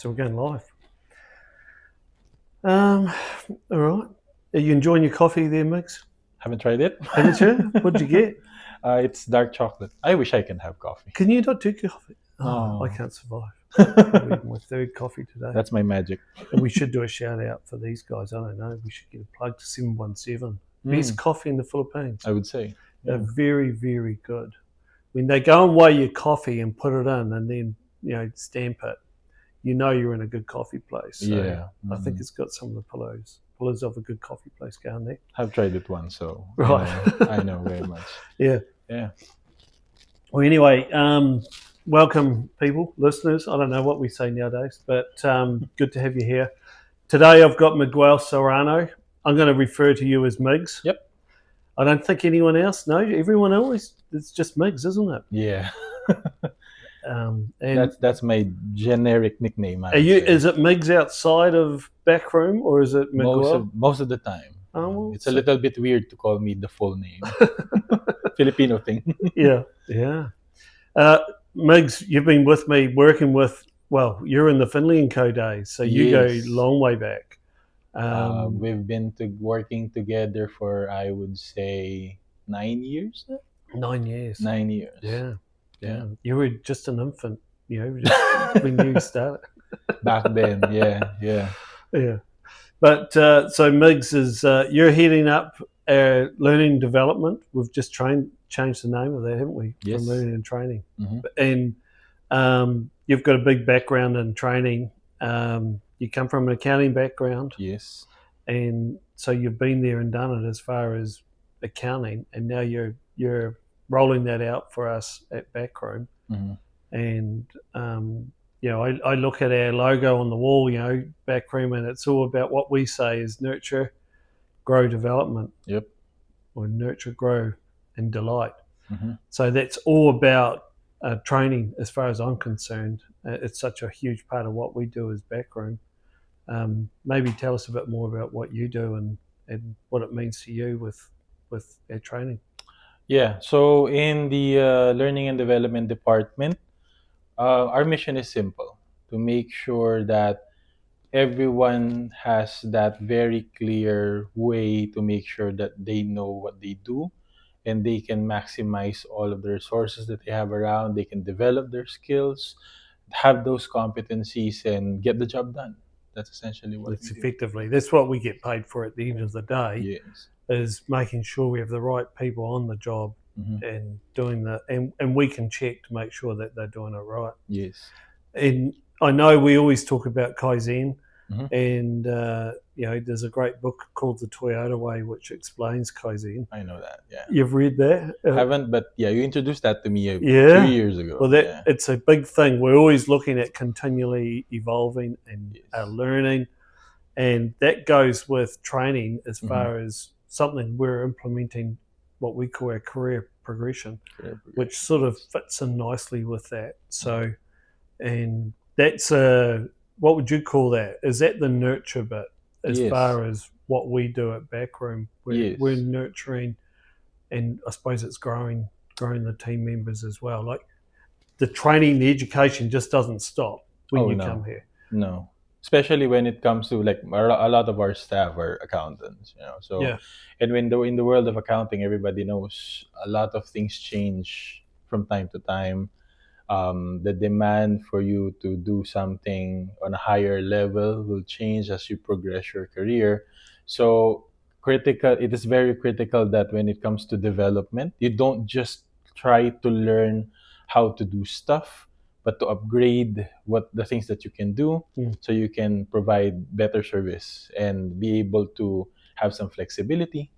So we're going live. All right. Are you enjoying your coffee there, Migs? Haven't tried it. Haven't you? What'd you get? It's dark chocolate. I wish I can have coffee. Can you not do coffee? No. I can't survive. I'm eating my third coffee today. That's my magic. And we should do a shout out for these guys. I don't know. We should get a plug to 717. Best coffee in the Philippines. I would say. They're very, very good. When they go and weigh your coffee and put it in and then, stamp it, you know you're in a good coffee place. So Yeah. I think it's got some of the pillars of a good coffee place going there. I've tried it once, so Right. I know very much. Yeah. Well, anyway, welcome, people, listeners. I don't know what we say nowadays, but good to have you here. Today I've got Miguel Serrano. I'm going to refer to you as Migs. Yep. I don't think anyone else knows. Everyone else, it's just Migs, isn't it? Yeah. And that's my generic nickname. Is it Migs outside of Backroom or is it Miguel? Most of the time. Well, it's a little bit weird to call me the full name. Filipino thing. Yeah. Migs, you've been with me working with, you're in the Finley & Co days, so you go long way back. We've been working together for, I would say, 9 years now? 9 years. 9 years. Yeah. You were just an infant, just when you started. Back then, yeah. But so Migs is, you're heading up learning development. We've just changed the name of that, haven't we? Yes. From learning and training. Mm-hmm. And you've got a big background in training. You come from an accounting background. Yes. And so you've been there and done it as far as accounting, and now you're rolling that out for us at Backroom. Mm-hmm. And I look at our logo on the wall, Backroom, and it's all about what we say is nurture, grow, development. Yep. Or nurture, grow, and delight. Mm-hmm. So that's all about training, as far as I'm concerned. It's such a huge part of what we do as Backroom. Maybe tell us a bit more about what you do and what it means to you with our training. Yeah, so in the Learning and Development Department, our mission is simple: to make sure that everyone has that very clear way to make sure that they know what they do and they can maximize all of the resources that they have around. They can develop their skills, have those competencies, and get the job done. That's essentially what it's effectively. That's what we get paid for at the end of the day. Yes. Is making sure we have the right people on the job and doing and we can check to make sure that they're doing it right. Yes. And I know we always talk about Kaizen, and there's a great book called The Toyota Way which explains Kaizen. I know that. Yeah. You've read that? I haven't, but you introduced that to me a few years ago. Well, it's a big thing. We're always looking at continually evolving and learning, and that goes with training as far as something we're implementing, what we call our career progression, which sort of fits in nicely with that. So, and that's what would you call that? Is that the nurture bit as far as what we do at Backroom? We're nurturing, and I suppose it's growing the team members as well. Like the training, the education just doesn't stop when you come here. No. Especially when it comes to like a lot of our staff are accountants, So, and when in the world of accounting, everybody knows a lot of things change from time to time. The demand for you to do something on a higher level will change as you progress your career. So, it is very critical that when it comes to development, you don't just try to learn how to do stuff, but to upgrade what the things that you can do so you can provide better service and be able to have some flexibility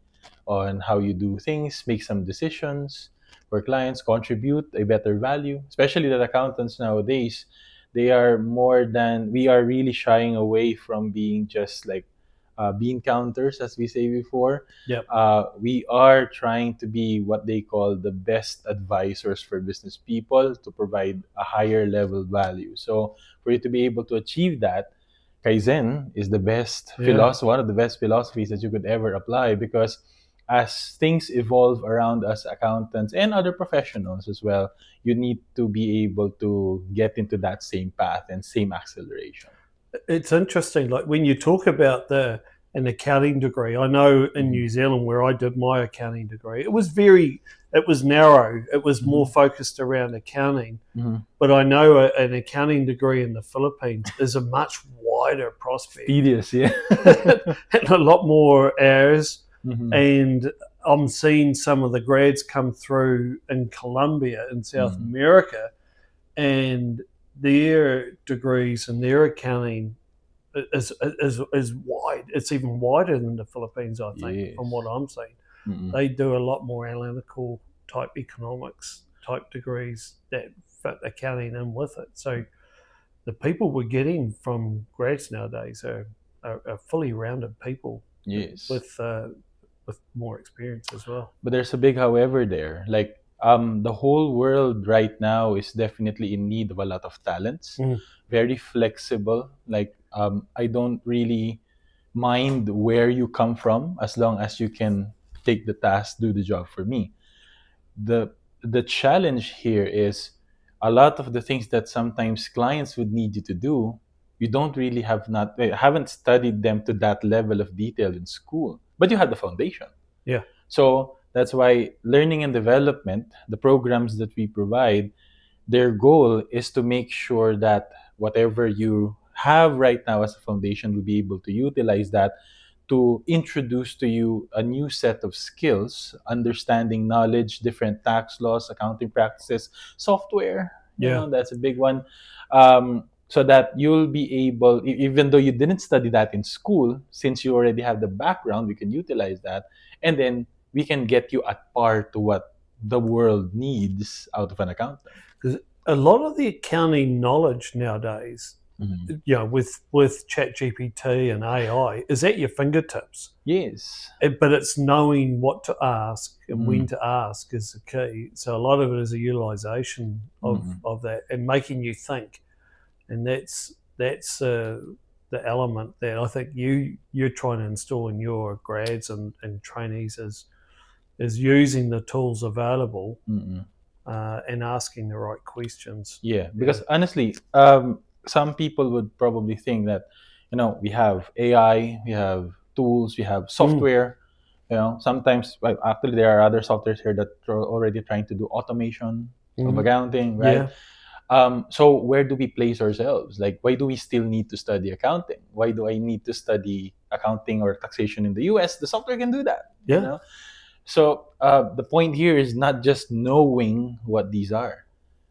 on how you do things, make some decisions for clients, contribute a better value, especially that accountants nowadays, we are really shying away from being just like bean counters, as we say before. Yep. We are trying to be what they call the best advisors for business people to provide a higher level value. So for you to be able to achieve that, Kaizen is the best philosophy, one of the best philosophies that you could ever apply, because as things evolve around us accountants and other professionals as well, you need to be able to get into that same path and same acceleration. It's interesting, like when you talk about an accounting degree. I know in New Zealand where I did my accounting degree, it was narrow. It was more focused around accounting. But I know an accounting degree in the Philippines is a much wider prospect. Tedious, yeah. And a lot more hours. And I'm seeing some of the grads come through in Colombia in South America, and their degrees and their accounting is wide. It's even wider than the Philippines, I think, from what I'm seeing. They do a lot more analytical type economics type degrees that fit accounting in with it. So the people we're getting from grads nowadays are fully rounded people. Yes. With more experience as well. But there's a big however there. Like the whole world right now is definitely in need of a lot of talents. Very flexible. Like I don't really mind where you come from as long as you can take the task, do the job for me. The challenge here is a lot of the things that sometimes clients would need you to do, you don't really haven't studied them to that level of detail in school, but you had the foundation. Yeah. So that's why learning and development, the programs that we provide, their goal is to make sure that whatever you have right now as a foundation will be able to utilize that to introduce to you a new set of skills, understanding knowledge, different tax laws, accounting practices, software. That's a big one. So that you'll be able, even though you didn't study that in school, since you already have the background, we can utilize that. And then we can get you at par to what the world needs out of an accountant. Because a lot of the accounting knowledge nowadays, with ChatGPT and AI, is at your fingertips. Yes. But it's knowing what to ask and when to ask is the key. So a lot of it is a utilization of that and making you think. And that's the element that I think you're trying to install in your grads and trainees is using the tools available and asking the right questions. Yeah, because honestly, some people would probably think that, we have AI, we have tools, we have software. Sometimes actually there are other softwares here that are already trying to do automation of accounting, right? So where do we place ourselves? Like, why do we still need to study accounting? Why do I need to study accounting or taxation in the US? The software can do that. Yeah. So the point here is not just knowing what these are.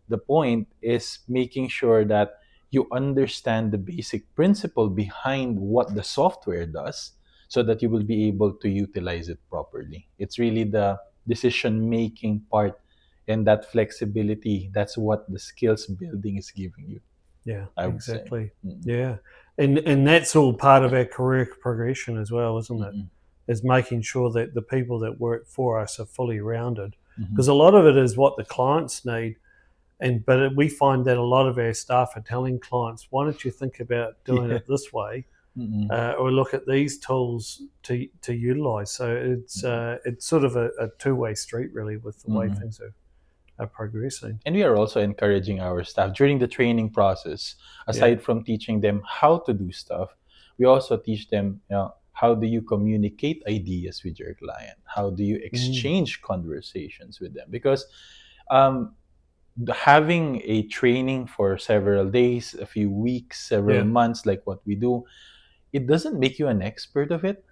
The point is making sure that you understand the basic principle behind what the software does so that you will be able to utilize it properly. It's really the decision-making part and that flexibility. That's what the skills building is giving you. Yeah, exactly. Yeah. And that's all part of our career progression as well, isn't it? Is making sure that the people that work for us are fully rounded. Because a lot of it is what the clients need. But we find that a lot of our staff are telling clients, why don't you think about doing it this way? Or look at these tools to utilize. So it's sort of a two-way street, really, with the way things are progressing. And we are also encouraging our staff during the training process, aside from teaching them how to do stuff, we also teach them, how do you communicate ideas with your client? How do you exchange conversations with them? Because having a training for several days, a few weeks, several months, like what we do, it doesn't make you an expert of it.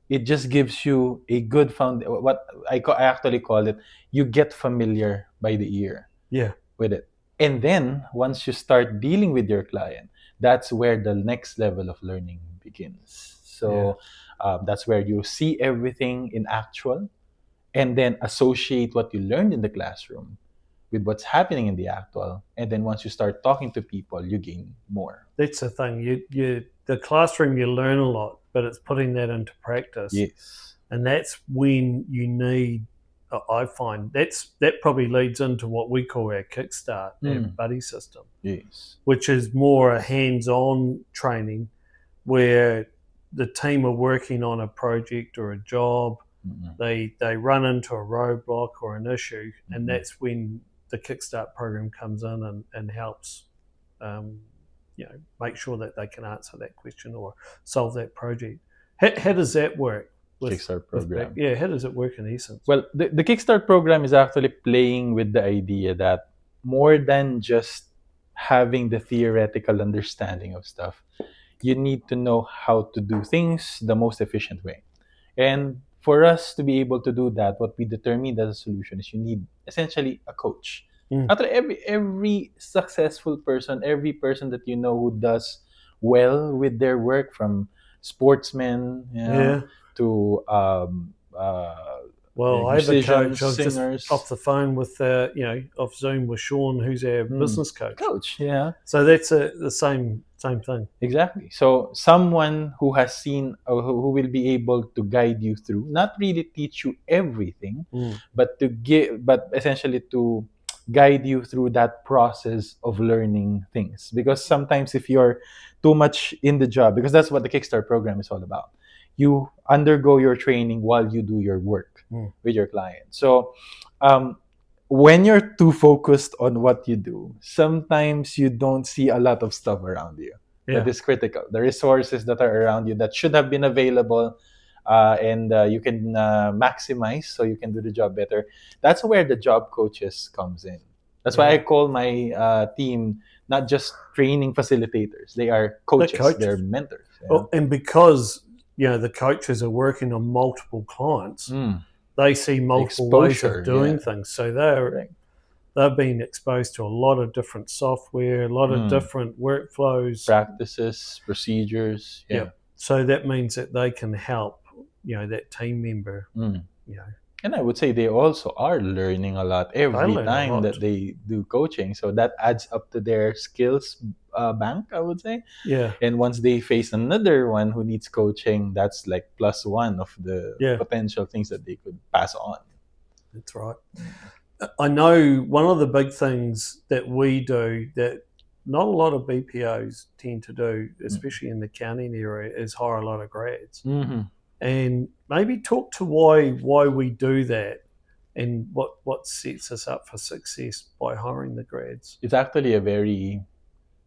It just gives you a good what I actually call it, you get familiar by the ear with it. And then once you start dealing with your client, that's where the next level of learning begins. So that's where you see everything in actual and then associate what you learned in the classroom with what's happening in the actual. And then once you start talking to people, you gain more. That's the thing. The classroom, you learn a lot, but it's putting that into practice. Yes. And that's when you need, I find, that probably leads into what we call our Kickstart, our buddy system. Yes. Which is more a hands-on training where the team are working on a project or a job they run into a roadblock or an issue, and that's when the Kickstart program comes in and helps make sure that they can answer that question or solve that project. How does that work? Kickstart program. How does it work in essence? Well, the Kickstart program is actually playing with the idea that more than just having the theoretical understanding of stuff, you need to know how to do things the most efficient way. And for us to be able to do that, what we determined as a solution is you need essentially a coach. After every successful person, every person that you know who does well with their work, from sportsmen, to I have a coach. I was singers. just off the phone with off Zoom with Sean, who's our business coach. So that's the same thing. Exactly. So someone who has seen or who will be able to guide you through, not really teach you everything, but essentially to guide you through that process of learning things. Because sometimes if you're too much in the job, because that's what the Kickstart program is all about, you undergo your training while you do your work with your client. So when you're too focused on what you do, sometimes you don't see a lot of stuff around you that is critical. The resources that are around you that should have been available and you can maximize so you can do the job better. That's where the job coaches comes in. That's why I call my team not just training facilitators. They are coaches. They're mentors. Well, and because the coaches are working on multiple clients, they see multiple ways of doing things. So they've been exposed to a lot of different software, a lot of different workflows, practices, procedures. So that means that they can help that team member. And I would say they also are learning a lot every time that they do coaching. So that adds up to their skills bank, I would say. And once they face another one who needs coaching, that's like +1 of the potential things that they could pass on. That's right. I know one of the big things that we do that not a lot of BPOs tend to do, especially in the accounting area, is hire a lot of grads. And maybe talk to why we do that and what sets us up for success by hiring the grads. It's actually a very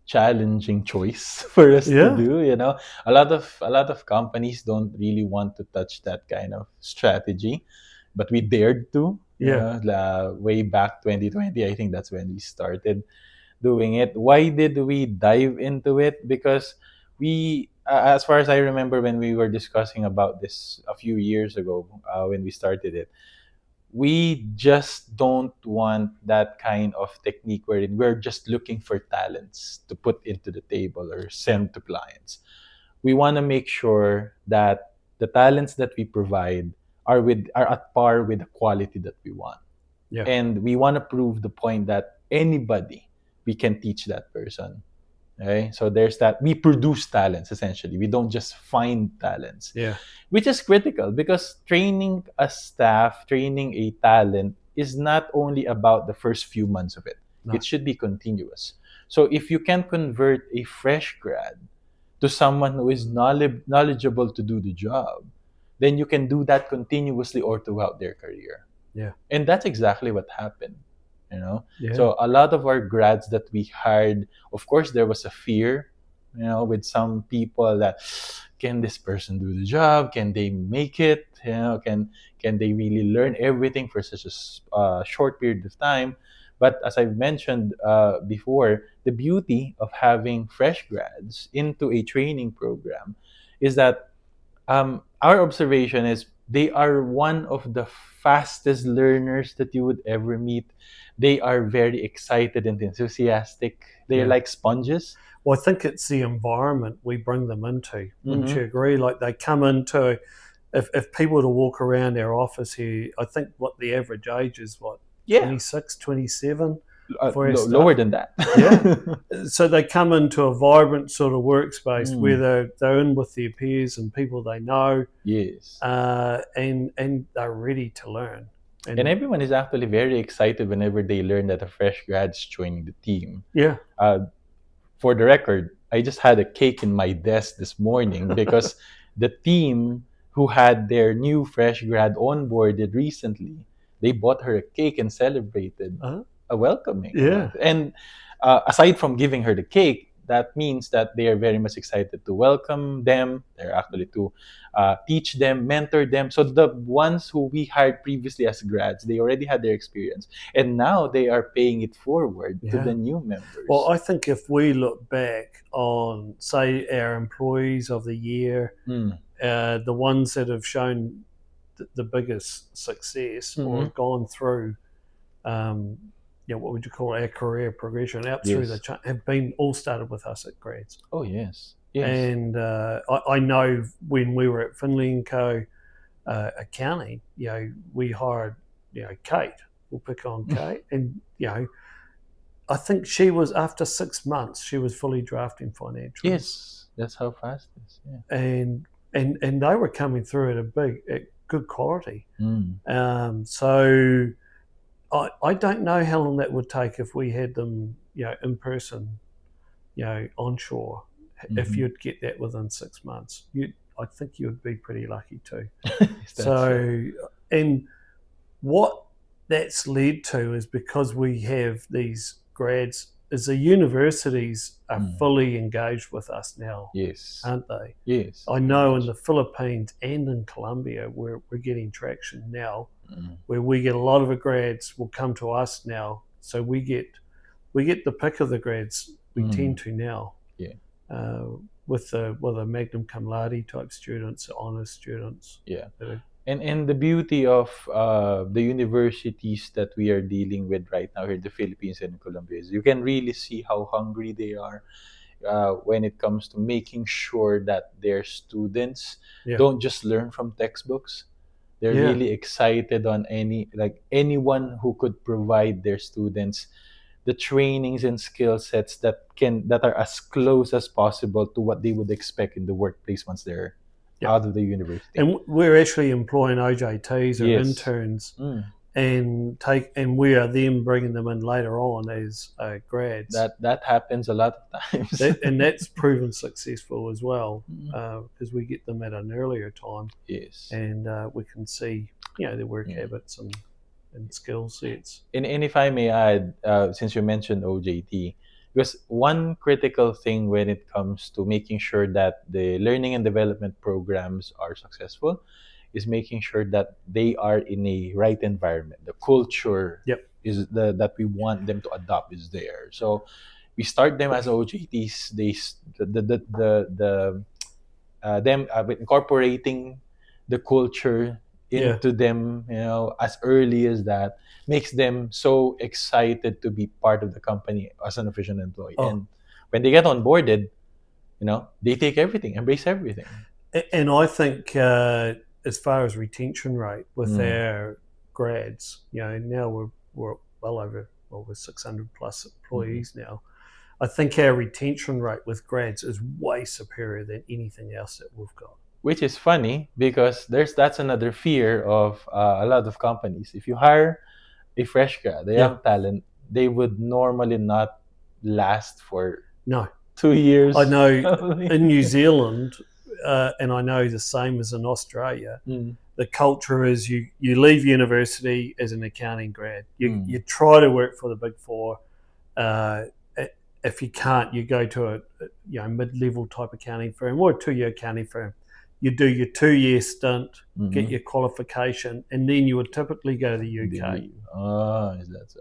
challenging choice for us to do. A lot of companies don't really want to touch that kind of strategy, but we dared to. Way back 2020, I think that's when we started doing it. Why did we dive into it? Because we, as far as I remember, when we were discussing about this a few years ago, when we started it, we just don't want that kind of technique wherein we're just looking for talents to put into the table or send to clients. We want to make sure that the talents that we provide are at par with the quality that we want. And we want to prove the point that anybody, we can teach that person. Okay? So there's that. We produce talents, essentially. We don't just find talents. Which is critical because training a staff, training a talent is not only about the first few months of it. It should be continuous. So if you can convert a fresh grad to someone who is knowledgeable to do the job, then you can do that continuously or throughout their career. And that's exactly what happened. So a lot of our grads that we hired, of course, there was a fear, with some people that, can this person do the job? Can they make it? Can they really learn everything for such a short period of time? But as I've mentioned before, the beauty of having fresh grads into a training program is that our observation is they are one of the fastest learners that you would ever meet. They are very excited and enthusiastic. They're like sponges. Well, I think it's the environment we bring them into. Wouldn't you agree? Like they come into, if people were to walk around our office here, I think what the average age is, 26, 27? Lower than that. So they come into a vibrant sort of workspace where they're in with their peers and people they know. And they're ready to learn. And everyone is actually very excited whenever they learn that a fresh grad's joining the team. For the record, I just had a cake in my desk this morning because the team who had their new fresh grad onboarded recently, they bought her a cake and celebrated a welcoming. Yeah. And aside from giving her the cake, that means that they are very much excited to welcome them. They're actually to teach them, mentor them. So the ones who we hired previously as grads, they already had their experience, and now they are paying it forward to the new members. Well, I think if we look back on, say, our employees of the year, the ones that have shown the biggest success or gone through, what would you call it, our career progression out through the have been all started with us at grads. Oh yes. And I know when we were at Finley and Co. Accounting, we hired, Kate. We'll pick on Kate, and I think she was, after 6 months, she was fully drafting financials. Yes, that's how fast it is. Yeah. And they were coming through at good quality. So I don't know how long that would take if we had them, in person, onshore. If you'd get that within 6 months, I think you'd be pretty lucky too. So, and what that's led to is, because we have these grads, is the universities are fully engaged with us now. Yes. Aren't they? Yes. I know in the Philippines and in Colombia, we're getting traction now, where we get a lot of the grads will come to us now. So we get the pick of the grads. We tend to now. Yeah. With the magna cum laude type students, honors students. Yeah. And the beauty of the universities that we are dealing with right now here in the Philippines and Colombia is you can really see how hungry they are when it comes to making sure that their students don't just learn from textbooks. They're really excited on anyone who could provide their students the trainings and skill sets that are as close as possible to what they would expect in the workplace once they're out of the university. And we're actually employing OJTs or interns, and we are then bringing them in later on as grads. That happens a lot of times, and that's proven successful as well, because we get them at an earlier time. Yes, and we can see their work habits and skill sets. And if I may add, since you mentioned OJT, because one critical thing when it comes to making sure that the learning and development programs are successful is making sure that they are in a right environment. The culture is that we want them to adopt is there. So we start them as OJTs. Them incorporating the culture into them, as early as that, makes them so excited to be part of the company as an official employee. And when they get onboarded, they take everything, embrace everything. And I think as far as retention rate with our grads, now we're well over 600 plus employees now. I think our retention rate with grads is way superior than anything else that we've got. Which is funny because that's another fear of a lot of companies. If you hire a fresh grad, a young talent, they would normally not last for 2 years. I know in New Zealand, and I know the same as in Australia, the culture is you leave university as an accounting grad. You try to work for the Big Four. If you can't, you go to a mid-level type accounting firm or a 2-year accounting firm. You do your 2-year stint, get your qualification, and then you would typically go to the UK. Is that so?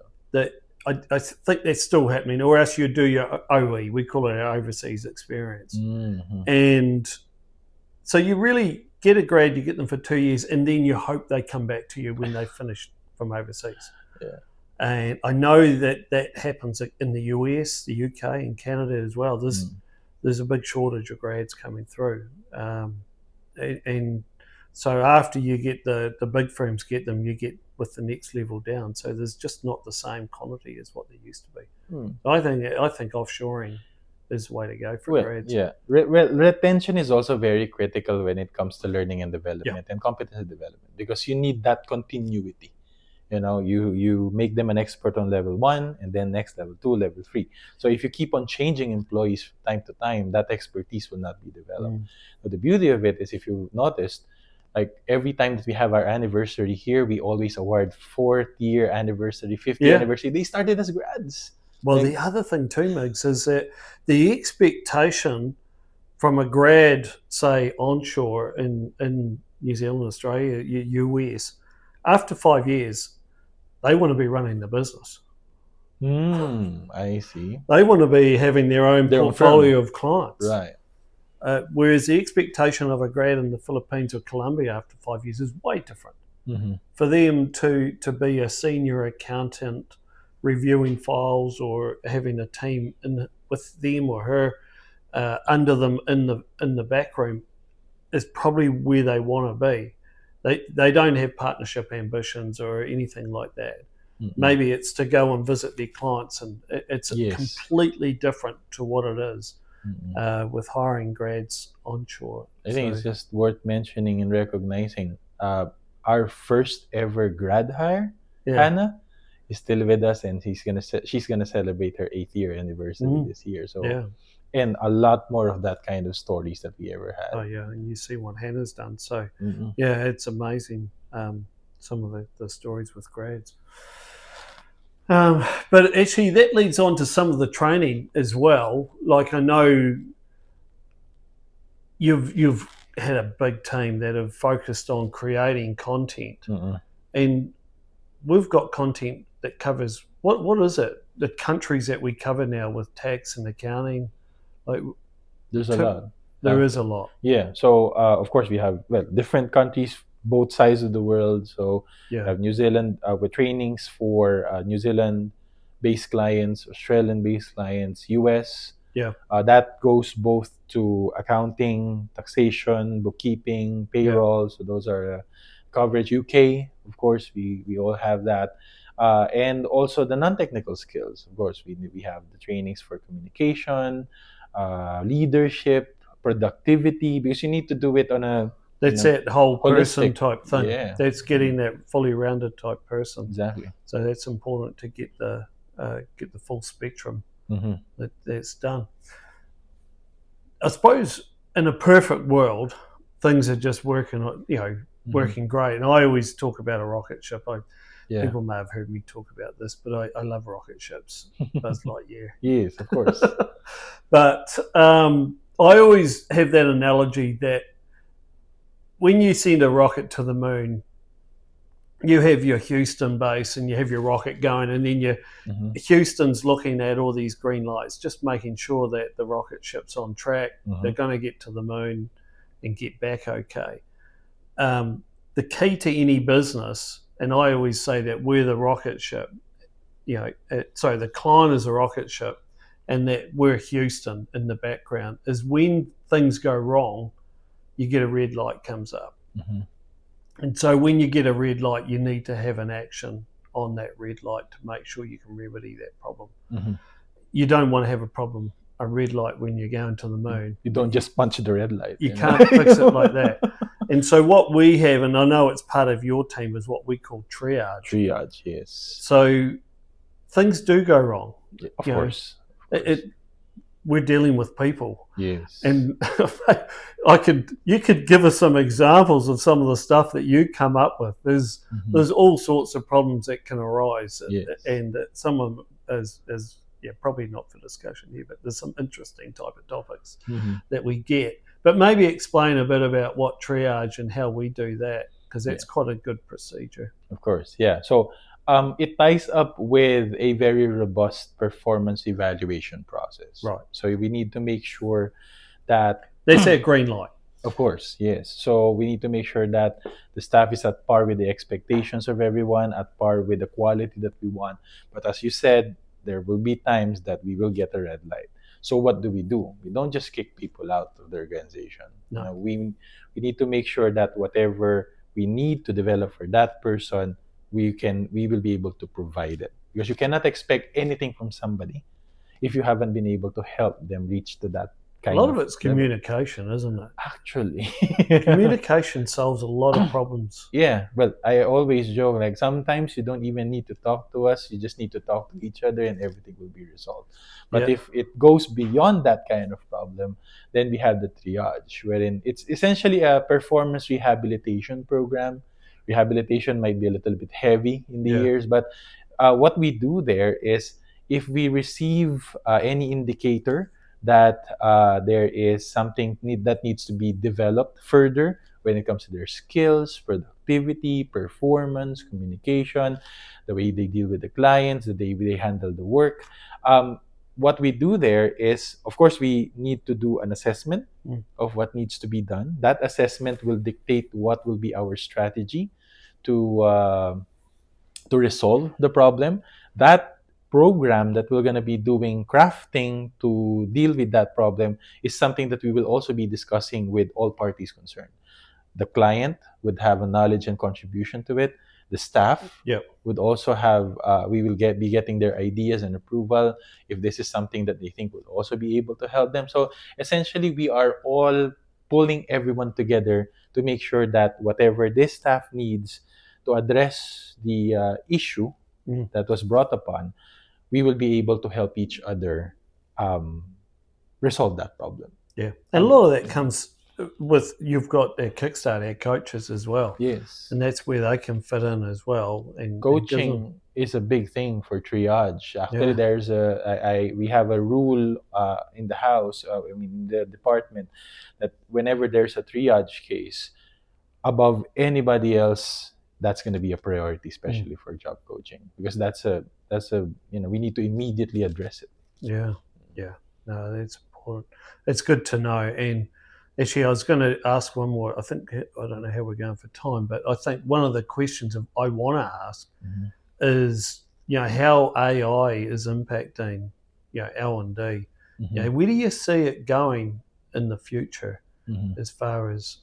I think that's still happening, or else you do your OE. We call it our overseas experience. And so you really get a grad, you get them for 2 years, and then you hope they come back to you when they finish from overseas. And I know that happens in the US, the UK, and Canada as well. There's a big shortage of grads coming through. And so after you get the big firms get them, you get with the next level down. So there's just not the same quality as what there used to be. I think offshoring is the way to go for grads. Yeah, retention is also very critical when it comes to learning and development and competency development, because you need that continuity. You make them an expert on level 1 and then next level 2, level 3. So if you keep on changing employees time to time, that expertise will not be developed. But the beauty of it is, if you've noticed, like every time that we have our anniversary here, we always award 4th-year anniversary, 5th-year anniversary. They started as grads. Well, the other thing too, Migs, is that the expectation from a grad, say onshore in New Zealand, Australia, US, after 5 years, they want to be running the business. I see. They want to be having their own portfolio of clients. Right. Whereas the expectation of a grad in the Philippines or Colombia after 5 years is way different. For them to be a senior accountant reviewing files or having a team with them or her under them in the back room is probably where they want to be. They don't have partnership ambitions or anything like that. Maybe it's to go and visit their clients, and it's completely different to what it is with hiring grads onshore. I think it's just worth mentioning and recognizing our first ever grad hire, Hannah, is still with us, and she's gonna celebrate her 8th-year anniversary this year. So and a lot more of that kind of stories that we ever had. Oh yeah, and you see what Hannah's done. So yeah, it's amazing. Some of the stories with grads. But actually, that leads on to some of the training as well. Like I know you've had a big team that have focused on creating content, and we've got content that covers what is it? The countries that we cover now with tax and accounting. Like there's a lot. There is a lot. Yeah. So of course we have different countries, both sides of the world. So we have New Zealand with trainings for New Zealand-based clients, Australian-based clients, US. Yeah. That goes both to accounting, taxation, bookkeeping, payroll. So those are coverage. UK, of course, we all have that. And also the non-technical skills. Of course, we have the trainings for communication, leadership, productivity, because you need to do it on a that whole person type thing. Yeah. That's getting that fully rounded type person. Exactly. So that's important to get the full spectrum that's done. I suppose in a perfect world, things are just working, working great. And I always talk about a rocket ship. People may have heard me talk about this, but I love rocket ships. Buzz Lightyear. Yes, of course. But I always have that analogy that when you send a rocket to the moon, you have your Houston base and you have your rocket going, and then Houston's looking at all these green lights, just making sure that the rocket ship's on track. They're going to get to the moon and get back okay. The key to any business, and I always say that we're the rocket ship, the client is a rocket ship, and that we're Houston in the background, is when things go wrong, you get a red light comes up. And so when you get a red light, you need to have an action on that red light to make sure you can remedy that problem. You don't want to have a red light when you're going to the moon. You don't just punch the red light. You can't fix it like that. And so what we have, and I know it's part of your team, is what we call triage. Triage, yes. So things do go wrong. Of course. We're dealing with people. Yes. And you could give us some examples of some of the stuff that you come up with. There's all sorts of problems that can arise, and some of them is probably not for discussion here, but there's some interesting type of topics that we get. But maybe explain a bit about what triage and how we do that, because that's quite a good procedure. Of course, yeah. So it ties up with a very robust performance evaluation process. Right. So we need to make sure that... They say green light. Of course, yes. So we need to make sure that the staff is at par with the expectations of everyone, at par with the quality that we want. But as you said, there will be times that we will get a red light. So what do? We don't just kick people out of the organization. No. We need to make sure that whatever we need to develop for that person, we will be able to provide it. Because you cannot expect anything from somebody if you haven't been able to help them reach to that A lot of it's communication, isn't it? Actually. Communication solves a lot of problems. Yeah, but I always joke, like, sometimes you don't even need to talk to us, you just need to talk to each other and everything will be resolved. But if it goes beyond that kind of problem, then we have the triage, wherein it's essentially a performance rehabilitation program. Rehabilitation might be a little bit heavy in the ears, but what we do there is, if we receive any indicator that there is something that needs to be developed further when it comes to their skills, productivity, performance, communication, the way they deal with the clients, the way they handle the work. What we do there is, of course, we need to do an assessment of what needs to be done. That assessment will dictate what will be our strategy to resolve the problem. That program that we're going to be doing crafting to deal with that problem is something that we will also be discussing with all parties concerned. The client would have a knowledge and contribution to it. The staff would also have, we will be getting their ideas and approval if this is something that they think would also be able to help them. So essentially, we are all pulling everyone together to make sure that whatever this staff needs to address the issue that was brought upon, we will be able to help each other resolve that problem. Yeah, and a lot of that comes with, you've got their Kickstarter coaches as well. Yes. And that's where they can fit in as well. And coaching is a big thing for triage. Actually, there's we have a rule in the house, in the department, that whenever there's a triage case, above anybody else, that's going to be a priority, especially for job coaching, because that's a we need to immediately address it. Yeah. No, that's important. It's good to know. And actually, I was going to ask one more. I don't know how we're going for time, but I think one of the questions I want to ask is, how AI is impacting, L&D. Where do you see it going in the future, as far as,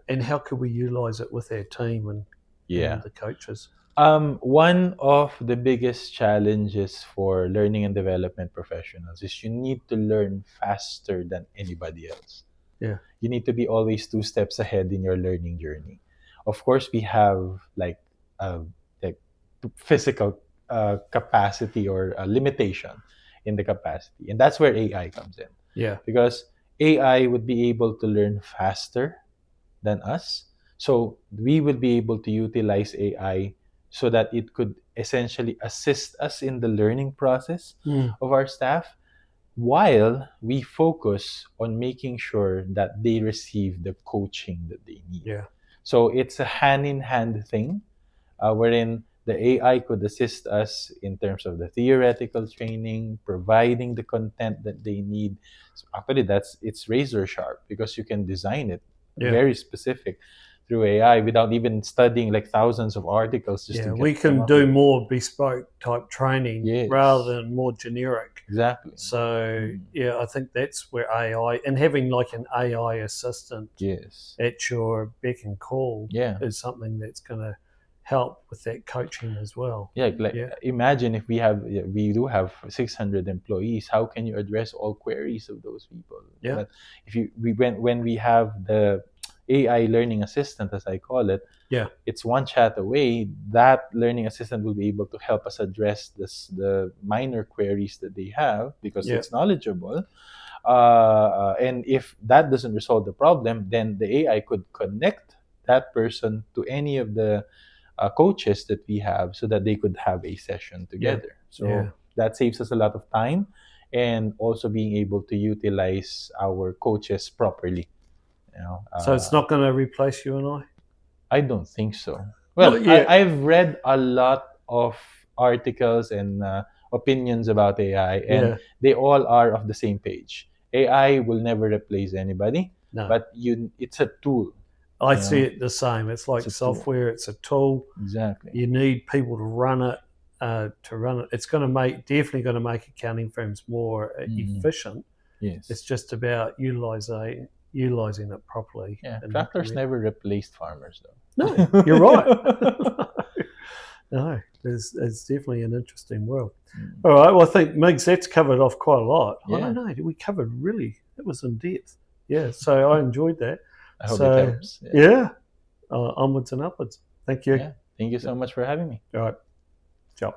and how could we utilize it with our team and the coaches? One of the biggest challenges for learning and development professionals is you need to learn faster than anybody else. Yeah. You need to be always 2 steps ahead in your learning journey. Of course, we have like physical capacity or a limitation in the capacity. And that's where AI comes in. Yeah. Because AI would be able to learn faster than us. So we will be able to utilize AI so that it could essentially assist us in the learning process of our staff, while we focus on making sure that they receive the coaching that they need. Yeah. So it's a hand-in-hand thing, wherein the AI could assist us in terms of the theoretical training, providing the content that they need. So actually, it's razor sharp, because you can design it very specific through AI without even studying like thousands of articles. We can do more bespoke type training rather than more generic. Exactly. So I think that's where AI, and having like an AI assistant at your beck and call is something that's going to help with that coaching as well. Imagine if we do have 600 employees, how can you address all queries of those people? But if when we have the AI learning assistant, as I call it, it's one chat away. That learning assistant will be able to help us address the minor queries that they have, because it's knowledgeable. And if that doesn't resolve the problem, then the AI could connect that person to any of the coaches that we have, so that they could have a session together. So that saves us a lot of time, and also being able to utilize our coaches properly. So it's not going to replace you and I don't think so. Well, I've read a lot of articles and opinions about AI, and they all are of the same page. AI will never replace anybody, but it's a tool. I see it the same. It's like software. It's a tool. Exactly. You need people to run it. It's definitely going to make accounting firms more efficient. Yes. It's just about utilizing it properly. Yeah. Tractors never replaced farmers, though. No, you're right. No. It's definitely an interesting world. All right. Well, I think Migs, that's covered off quite a lot. I don't know. We covered it was in depth. Yeah. So I enjoyed that. I hope it helps. Yeah. Onwards and upwards. Thank you. Yeah. Thank you so much for having me. All right. Ciao.